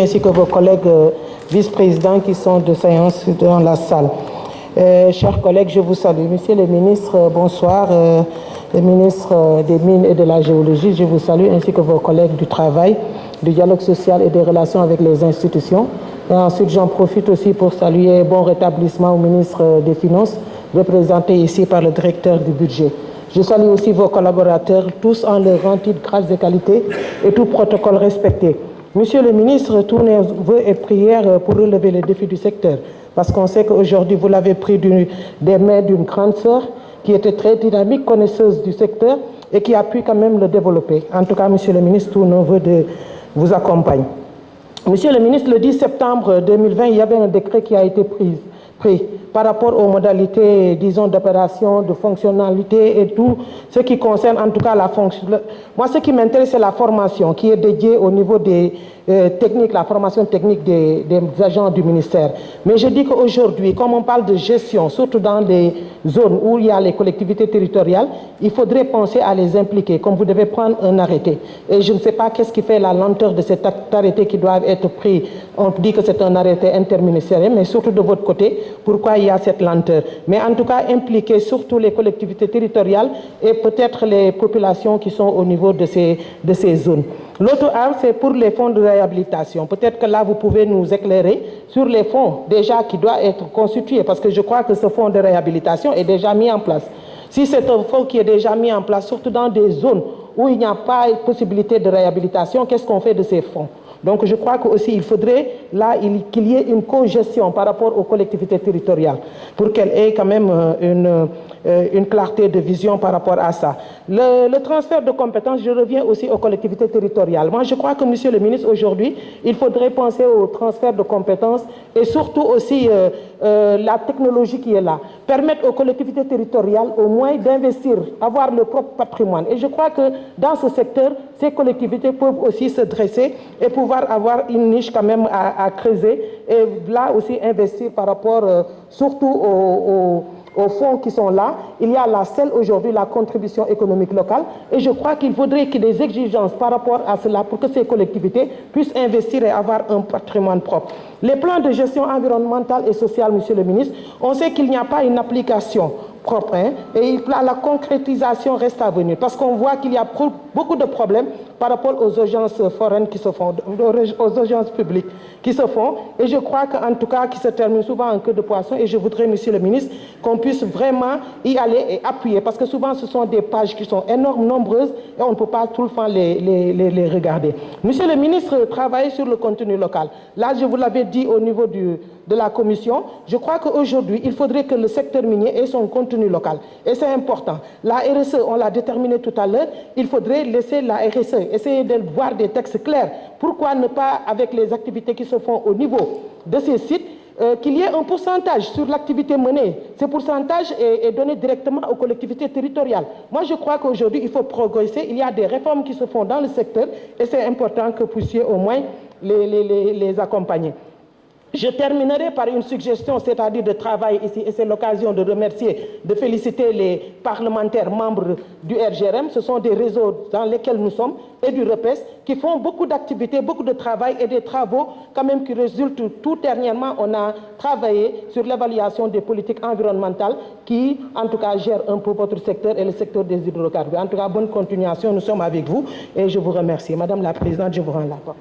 ainsi que vos collègues vice-présidents qui sont de séance dans la salle. Chers collègues, je vous salue. Monsieur le ministre, bonsoir. Le ministre des Mines et de la Géologie, je vous salue, ainsi que vos collègues du travail, du dialogue social et des relations avec les institutions. Et ensuite, j'en profite aussi pour saluer bon rétablissement au ministre des Finances, représenté ici par le directeur du budget. Je salue aussi vos collaborateurs, tous en leur rang, titre, grades et qualités, et tout protocole respecté. Monsieur le ministre, tous nos vœux et prières pour relever les défis du secteur, parce qu'on sait qu'aujourd'hui, vous l'avez pris des mains d'une grande sœur qui était très dynamique, connaisseuse du secteur et qui a pu quand même le développer. En tout cas, monsieur le ministre, tous nos vœux vous accompagnent. Monsieur le ministre, le 10 septembre 2020, il y avait un décret qui a été pris par rapport aux modalités, disons, d'opération, de fonctionnalité et tout ce qui concerne en tout cas la fonction. Moi, ce qui m'intéresse, c'est la formation qui est dédiée au niveau des techniques, la formation technique des agents du ministère. Mais je dis qu'aujourd'hui, comme on parle de gestion, surtout dans les zones où il y a les collectivités territoriales, il faudrait penser à les impliquer, comme vous devez prendre un arrêté. Et je ne sais pas qu'est-ce qui fait la lenteur de cet arrêté qui doit être pris. On dit que c'est un arrêté interministériel, mais surtout de votre côté, pourquoi il y a cette lenteur. Mais en tout cas, impliquer surtout les collectivités territoriales et peut-être les populations qui sont au niveau de ces zones. L'autre arme, c'est pour les fonds de réhabilitation. Peut-être que là, vous pouvez nous éclairer sur les fonds déjà qui doivent être constitués, parce que je crois que ce fonds de réhabilitation est déjà mis en place. Si c'est un fonds qui est déjà mis en place, surtout dans des zones où il n'y a pas de possibilité de réhabilitation, qu'est-ce qu'on fait de ces fonds? Donc je crois qu'aussi il faudrait là qu'il y ait une co-gestion par rapport aux collectivités territoriales pour qu'elles aient quand même une clarté de vision par rapport à ça. Le transfert de compétences, je reviens aussi aux collectivités territoriales. Moi je crois que monsieur le ministre, aujourd'hui, il faudrait penser au transfert de compétences et surtout aussi la technologie qui est là. Permettre aux collectivités territoriales au moins d'investir, avoir leur propre patrimoine. Et je crois que dans ce secteur, ces collectivités peuvent aussi se dresser et pouvoir avoir une niche quand même à creuser et là aussi investir par rapport surtout aux fonds qui sont là. Il y a la CEL aujourd'hui, la contribution économique locale, et je crois qu'il faudrait qu'il y ait des exigences par rapport à cela pour que ces collectivités puissent investir et avoir un patrimoine propre. Les plans de gestion environnementale et sociale, monsieur le ministre, on sait qu'il n'y a pas une application propre, et la concrétisation reste à venir, parce qu'on voit qu'il y a beaucoup de problèmes par rapport aux urgences foraines qui se font, aux urgences publiques qui se font, et je crois qu'en tout cas, qui se terminent souvent en queue de poisson, et je voudrais, monsieur le ministre, qu'on puisse vraiment y aller et appuyer, parce que souvent ce sont des pages qui sont énormes, nombreuses, et on ne peut pas tout le temps les regarder. Monsieur le ministre, travaillez sur le contenu local. Là, je vous l'avais dit au niveau de la commission, je crois qu'aujourd'hui, il faudrait que le secteur minier ait son contenu local. Et c'est important. La RSE, on l'a déterminé tout à l'heure, il faudrait laisser la RSE, essayer de voir des textes clairs. Pourquoi ne pas, avec les activités qui se font au niveau de ces sites, qu'il y ait un pourcentage sur l'activité menée. Ce pourcentage est donné directement aux collectivités territoriales. Moi, je crois qu'aujourd'hui, il faut progresser. Il y a des réformes qui se font dans le secteur et c'est important que vous puissiez au moins les accompagner. Je terminerai par une suggestion, c'est-à-dire de travail ici, et c'est l'occasion de remercier, de féliciter les parlementaires membres du RGRM. Ce sont des réseaux dans lesquels nous sommes, et du REPES, qui font beaucoup d'activités, beaucoup de travail et des travaux quand même qui résultent. Tout dernièrement, on a travaillé sur l'évaluation des politiques environnementales qui, en tout cas, gèrent un peu votre secteur et le secteur des hydrocarbures. En tout cas, bonne continuation, nous sommes avec vous et je vous remercie. Madame la Présidente, je vous rends la parole.